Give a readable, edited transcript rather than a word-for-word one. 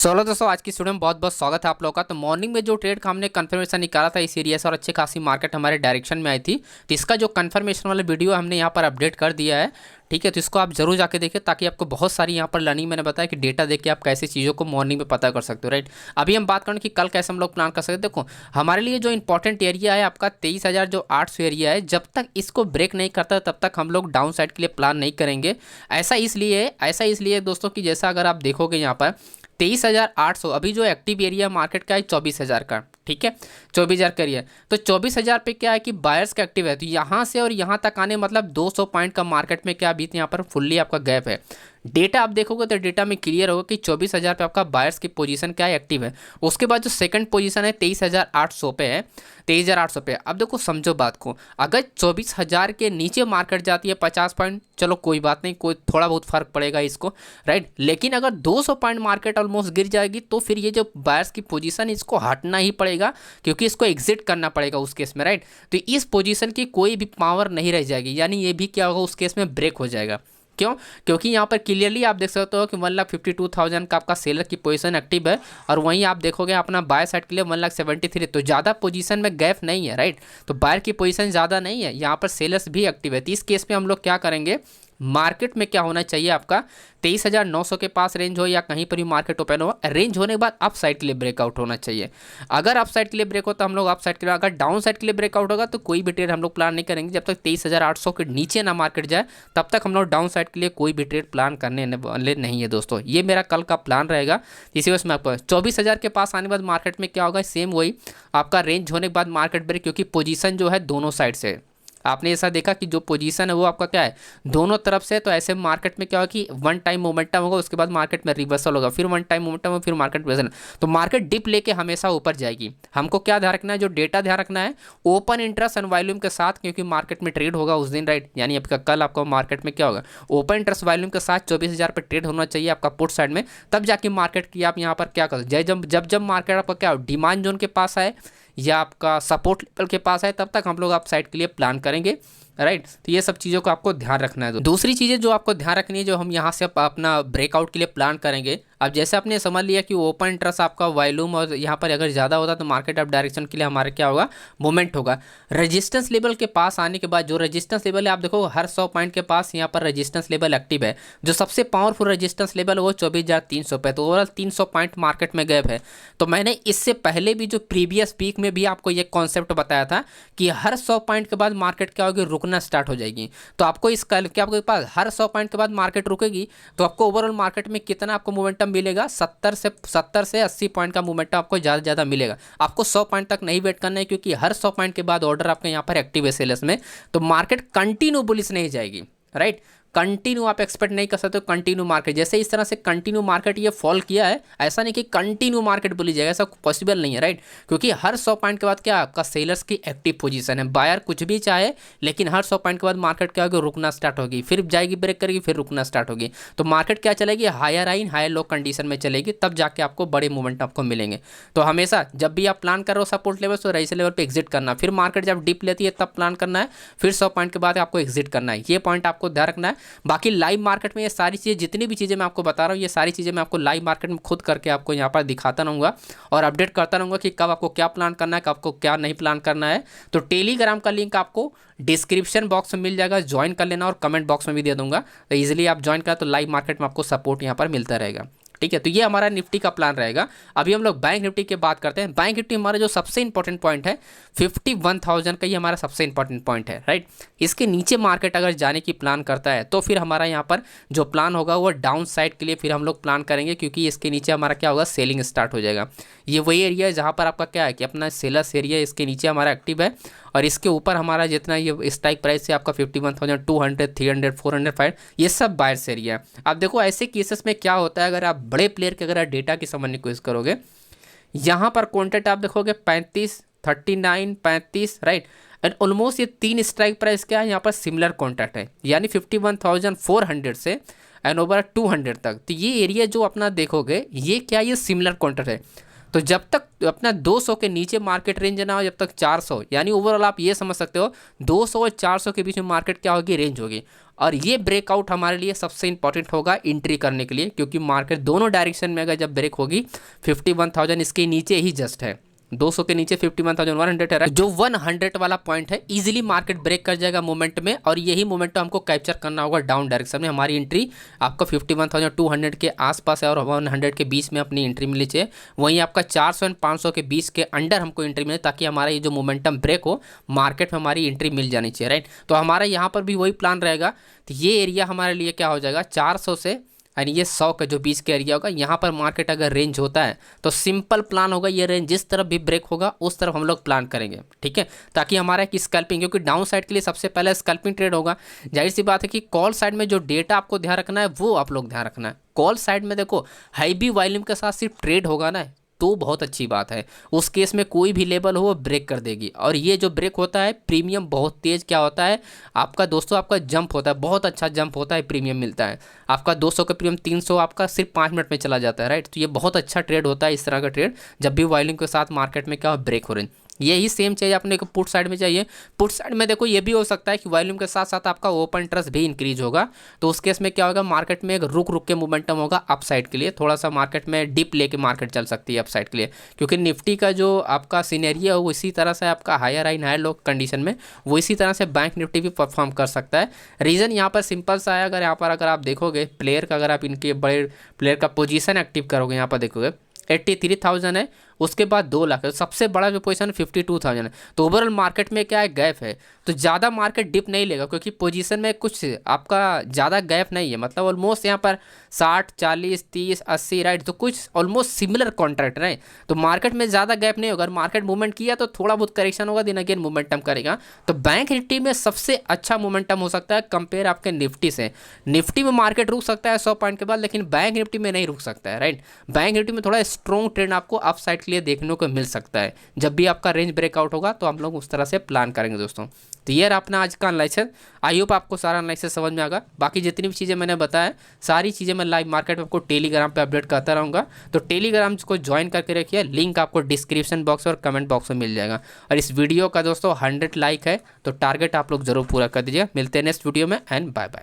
चलो दोस्तों, आज की स्टूडियो में बहुत बहुत स्वागत है आप लोगों का। तो मॉर्निंग में जो ट्रेड का हमने कंफर्मेशन निकाला था इस एरिया से और अच्छी खासी मार्केट हमारे डायरेक्शन में आई थी, तो इसका जो कंफर्मेशन वाला वीडियो हमने यहाँ पर अपडेट कर दिया है। ठीक है, तो इसको आप जरूर जाके देखिए ताकि आपको बहुत सारी यहाँ पर लर्निंग मैंने बताया कि डेटा देख के आप कैसे चीज़ों को मॉर्निंग में पता कर सकते हो। राइट, अभी हम बात करें कि कल कैसे हम लोग प्लान कर सकते हैं। देखो, हमारे लिए जो इंपॉर्टेंट एरिया है आपका 23,000 जो 800 एरिया है, जब तक इसको ब्रेक नहीं करता तब तक हम लोग डाउन साइड के लिए प्लान नहीं करेंगे। ऐसा इसलिए दोस्तों कि जैसा अगर आप देखोगे यहाँ पर 23,800 अभी जो एक्टिव एरिया मार्केट का है 24,000 का। ठीक है, 24,000 का एरिया, तो 24,000 पे क्या है कि बायर्स का एक्टिव है, तो यहाँ से और यहाँ तक आने मतलब 200 पॉइंट का मार्केट में क्या अभी यहाँ पर फुल्ली आपका गैप है। डेटा आप देखोगे तो डेटा में क्लियर होगा कि 24,000 पे आपका बायर्स की पोजीशन क्या है, एक्टिव है। उसके बाद जो सेकंड पोजीशन है 23,800 पे है, 23,800 पे। अब देखो समझो बात को, अगर 24,000 के नीचे मार्केट जाती है 50 पॉइंट, चलो कोई बात नहीं, कोई थोड़ा बहुत फर्क पड़ेगा इसको। राइट, लेकिन अगर 200 पॉइंट मार्केट ऑलमोस्ट गिर जाएगी तो फिर ये जो बायर्स की पोजीशन इसको हटना ही पड़ेगा, क्योंकि इसको एग्जिट करना पड़ेगा उस केस में। राइट, तो इस पोजीशन की कोई भी पावर नहीं रह जाएगी, यानी ये भी क्या होगा उस केस में ब्रेक हो जाएगा। क्यों? क्योंकि यहाँ पर क्लियरली आप देख सकते हो कि 1,52,000 का आपका सेलर की पोजीशन एक्टिव है, और वहीं आप देखोगे अपना बाय साइड के लिए 1,73,000, तो ज़्यादा पोजीशन में गैप नहीं है। राइट, तो बायर की पोजीशन ज़्यादा नहीं है, यहाँ पर सेलर्स भी एक्टिव है। तो इस केस में हम लोग क्या करेंगे, मार्केट में क्या होना चाहिए आपका 23,900 के पास रेंज हो या कहीं पर भी मार्केट ओपन हो, रेंज होने के बाद अप साइड के लिए ब्रेकआउट होना चाहिए। अगर अप साइड के लिए ब्रेक हो तो हम लोग अप साइड के लिए, अगर डाउन साइड के लिए ब्रेकआउट होगा तो कोई भी ट्रेड हम लोग प्लान नहीं करेंगे। जब तक 23,800 के नीचे ना मार्केट जाए तब तक हम लोग डाउन साइड के लिए कोई भी ट्रेड प्लान करने वाले नहीं है दोस्तों। ये मेरा कल का प्लान रहेगा। इसी वजह से मैं आपको 24,000 के पास आने के बाद मार्केट में क्या होगा, सेम वही आपका रेंज होने के बाद मार्केट ब्रेक, क्योंकि पोजीशन जो है दोनों साइड से है। आपने ऐसा देखा कि जो पोजीशन है वो आपका क्या है, दोनों तरफ से। तो ऐसे मार्केट में क्या होगा कि वन टाइम मोमेंटम होगा, उसके बाद मार्केट में रिवर्सल होगा, फिर वन टाइम मोमेंटम होगा, फिर मार्केट रिवर्सल। तो मार्केट डिप लेके हमेशा ऊपर जाएगी। हमको क्या ध्यान रखना है, जो डेटा ध्यान रखना है ओपन इंटरेस्ट एंड वॉल्यूम के साथ, क्योंकि मार्केट में ट्रेड होगा उस दिन। राइट, यानी आपका कल आपका मार्केट में क्या होगा, ओपन इंटरेस्ट वॉल्यूम के साथ 24,000 पे ट्रेड होना चाहिए आपका पुट साइड में। तब जाके मार्केट की आप यहाँ पर क्या करो, जब मार्केट आपका क्या डिमांड जोन के पास आए या आपका सपोर्ट लेवल के पास है, तब तक हम लोग अप साइड के लिए प्लान करेंगे। राइट, तो ये सब चीज़ों को आपको ध्यान रखना है। दूसरी चीज़ें जो आपको ध्यान रखनी है, जो हम यहाँ से अपना ब्रेकआउट के लिए प्लान करेंगे। अब जैसे आपने समझ लिया कि ओपन इंटरेस्ट आपका वॉल्यूम और यहाँ पर अगर ज़्यादा होता तो मार्केट अप डायरेक्शन के लिए हमारा क्या होगा, मूवमेंट होगा। रेजिस्टेंस लेवल के पास आने के बाद जो रेजिस्टेंस लेवल है, आप देखो हर 100 पॉइंट के पास यहाँ पर रेजिस्टेंस लेवल एक्टिव है। जो सबसे पावरफुल रेजिस्टेंस लेवल है वो 24,300 पे, तो ओवरऑल 300 पॉइंट मार्केट में गैप है। तो मैंने इससे पहले भी जो प्रीवियस वीक में भी आपको ये कॉन्सेप्ट बताया था कि हर 100 पॉइंट के बाद मार्केट क्या होगी, रुकना स्टार्ट हो जाएगी। तो आपको इस क्या आपके पास हर 100 पॉइंट के बाद मार्केट रुकेगी, तो आपको ओवरऑल मार्केट में कितना आपको मोमेंटम मिलेगा, 70 से 80 पॉइंट का मोमेंटम आपको ज़्यादा मिलेगा। आपको 100 पॉइंट तक नहीं वेट करना है, क्योंकि हर 100 पॉइंट के बाद ऑर्डर आपके यहाँ पर एक्टिव है सेल्स में, तो मार्केट कंटिन्यू बुलिश नहीं जाएगी। राइट, कंटिन्यू आप एक्सपेक्ट नहीं कर सकते हो कंटिन्यू मार्केट। जैसे इस तरह से कंटिन्यू मार्केट ये फॉल किया है, ऐसा नहीं कि कंटिन्यू मार्केट बोली जाएगा, ऐसा पॉसिबल नहीं है। राइट, क्योंकि हर 100 पॉइंट के बाद क्या आपका सेलर्स की एक्टिव पोजीशन है। बायर कुछ भी चाहे, लेकिन हर 100 पॉइंट के बाद मार्केट क्या होगी, रुकना स्टार्ट होगी, फिर जाएगी ब्रेक करेगी, फिर रुकना स्टार्ट होगी। तो मार्केट क्या चलेगी, higher high higher low condition में चलेगी, तब जाके आपको बड़े मूवमेंट आपको मिलेंगे। तो हमेशा जब भी आप प्लान कर रहे हो सपोर्ट लेवल, तो रईस लेवल पर एग्जिट करना, फिर मार्केट जब डिप लेती है तब प्लान करना है, फिर 100 पॉइंट के बाद आपको एग्जिट करना है। ये पॉइंट आपको ध्यान रखना है। बाकी लाइव मार्केट में ये सारी चीज़ें, जितनी भी चीज़ें मैं आपको बता रहा हूँ, ये सारी चीज़ें मैं आपको लाइव मार्केट में खुद करके आपको यहाँ पर दिखाता रहूँगा और अपडेट करता रहूँगा कि कब आपको क्या प्लान करना है, कब आपको क्या नहीं प्लान करना है। तो टेलीग्राम का लिंक आपको डिस्क्रिप्शन बॉक्स में मिल जाएगा, ज्वाइन कर लेना, और कमेंट बॉक्स में भी दे दूंगा, तो ईजिली आप ज्वाइन करें तो लाइव मार्केट में आपको सपोर्ट यहाँ पर मिलता रहेगा। ठीक है, तो ये हमारा निफ्टी का प्लान रहेगा। अभी हम लोग बैंक निफ्टी की बात करते हैं। बैंक निफ्टी हमारा जो सबसे इंपॉर्टेंट पॉइंट है 51,000 का, ये हमारा सबसे इंपॉर्टेंट पॉइंट है। राइट, इसके नीचे मार्केट अगर जाने की प्लान करता है तो फिर हमारा यहाँ पर जो प्लान होगा वो डाउन साइड के लिए फिर हम लोग प्लान करेंगे, क्योंकि इसके नीचे हमारा क्या होगा, सेलिंग स्टार्ट हो जाएगा। ये वही एरिया है जहाँ पर आपका क्या है कि अपना सेलर्स एरिया इसके नीचे हमारा एक्टिव है, और इसके ऊपर हमारा जितना ये स्ट्राइक प्राइस है आपका 51,200, 300, 400, 500, ये सब बायर्स एरिया है। अब देखो ऐसे केसेस में क्या होता है, अगर आप बड़े प्लेयर के अगर आप डेटा की समझने की कोशिश करोगे, यहाँ पर कॉन्टेक्ट आप देखोगे 35, 39, 35। राइट, एंड ऑलमोस्ट ये तीन स्ट्राइक प्राइस क्या है यहाँ पर सिमिलर कॉन्टैक्ट है, यानी 51,400 से एंड ओवर 200 तक। तो ये एरिया जो अपना देखोगे, ये क्या, ये सिमिलर कॉन्टैक्ट है। तो जब तक अपना 200 के नीचे मार्केट रेंज ना हो, जब तक 400, यानी ओवरऑल आप ये समझ सकते हो 200 और 400 के बीच में मार्केट क्या होगी, रेंज होगी। और ये ब्रेकआउट हमारे लिए सबसे इंपॉर्टेंट होगा एंट्री करने के लिए, क्योंकि मार्केट दोनों डायरेक्शन में अगर जब ब्रेक होगी 51,000 इसके नीचे ही जस्ट है, 200 के नीचे 51,100 है, जो 100 वाला पॉइंट है, इजीली मार्केट ब्रेक कर जाएगा मोमेंट में। और यही मोमेंट हमको कैप्चर करना होगा डाउन डायरेक्शन में। हमारी एंट्री आपको 51,200 के आसपास है और 100 के बीच में अपनी एंट्री मिली चाहिए। वहीं आपका 400 और 500 के बीच के अंडर हमको एंट्री मिले, ताकि हमारा ये जो मोमेंटम ब्रेक हो मार्केट में हमारी एंट्री मिल जानी चाहिए, राइट। तो हमारा यहाँ पर भी वही प्लान रहेगा। तो ये एरिया हमारे लिए क्या हो जाएगा, 400 से यानी ये 100 का जो बीच का एरिया होगा, यहाँ पर मार्केट अगर रेंज होता है तो सिंपल प्लान होगा, ये रेंज जिस तरफ भी ब्रेक होगा उस तरफ हम लोग प्लान करेंगे, ठीक है। ताकि हमारा एक स्कैल्पिंग, क्योंकि डाउन साइड के लिए सबसे पहले स्कैल्पिंग ट्रेड होगा। जाहिर सी बात है कि कॉल साइड में जो डेटा आपको ध्यान रखना है वो आप लोग ध्यान रखना है। कॉल साइड में देखो हाई वॉल्यूम के साथ सिर्फ ट्रेड होगा ना, तो बहुत अच्छी बात है। उस केस में कोई भी लेवल हो वो ब्रेक कर देगी। और ये जो ब्रेक होता है प्रीमियम बहुत तेज क्या होता है आपका दोस्तों, आपका जंप होता है, बहुत अच्छा जंप होता है, प्रीमियम मिलता है आपका 200 का प्रीमियम 300 आपका सिर्फ 5 मिनट में चला जाता है, राइट। तो ये बहुत अच्छा ट्रेड होता है इस तरह का ट्रेड, जब भी वॉल्यूम के साथ मार्केट में क्या हो ब्रेक हो रही है। यही सेम चाहिए अपने को पुट साइड में चाहिए। पुट साइड में देखो ये भी हो सकता है कि वॉल्यूम के साथ साथ आपका ओपन इंटरेस्ट भी इंक्रीज होगा, तो उस केस में क्या होगा, मार्केट में एक रुक रुक के मोमेंटम होगा अप साइड के लिए, थोड़ा सा मार्केट में डिप लेके मार्केट चल सकती है अप साइड के लिए। क्योंकि निफ्टी का जो आपका सीनेरियो है वो इसी तरह से आपका higher high higher low condition में वो इसी तरह से बैंक निफ्टी भी परफॉर्म कर सकता है। रीज़न यहाँ पर सिंपल सा है, अगर यहाँ पर अगर आप देखोगे प्लेयर का, अगर आप इनके बड़े प्लेयर का पोजीशन एक्टिव करोगे, यहाँ पर देखोगे 83,000 है, उसके बाद 2 लाख है, सबसे बड़ा जो पोजीशन 52,000 है। तो ओवरऑल मार्केट में क्या है, गैप है, तो ज़्यादा मार्केट डिप नहीं लेगा, क्योंकि पोजीशन में कुछ आपका ज़्यादा गैप नहीं है। मतलब ऑलमोस्ट यहाँ पर 60, 40, 30, 80, राइट, तो कुछ ऑलमोस्ट सिमिलर कॉन्ट्रैक्ट है, तो मार्केट में ज़्यादा गैप नहीं होगा। मार्केट मूवमेंट किया तो थोड़ा बहुत करेक्शन होगा, दिन अगेन मोमेंटम करेगा। तो बैंक निफ्टी में सबसे अच्छा मोमेंटम हो सकता है कंपेयर आपके निफ्टी से। निफ्टी में मार्केट रुक सकता है 100 पॉइंट के बाद, लेकिन बैंक निफ्टी में नहीं रुक सकता है, राइट। बैंक निफ्टी में थोड़ा स्ट्रॉन्ग ट्रेंड आपको अप साइड लिए देखने को मिल सकता है। जब भी आपका रेंज ब्रेकआउट होगा तो हम लोग उस तरह से प्लान करेंगे दोस्तों। तो ये अपना आज का एनालिसिस, आई होप आपको सारा एनालिसिस समझ में आएगा। बाकी जितनी भी चीज़ें मैंने बताया सारी चीज़ें मैं लाइव मार्केट में आपको टेलीग्राम पे अपडेट करता रहूँगा, तो टेलीग्राम को ज्वाइन करके रखिए, लिंक आपको डिस्क्रिप्शन बॉक्स और कमेंट बॉक्स में मिल जाएगा। और इस वीडियो का दोस्तों 100 लाइक है, तो टारगेट आप लोग जरूर पूरा कर दीजिए। मिलते हैं नेक्स्ट वीडियो में, एंड बाय बाय।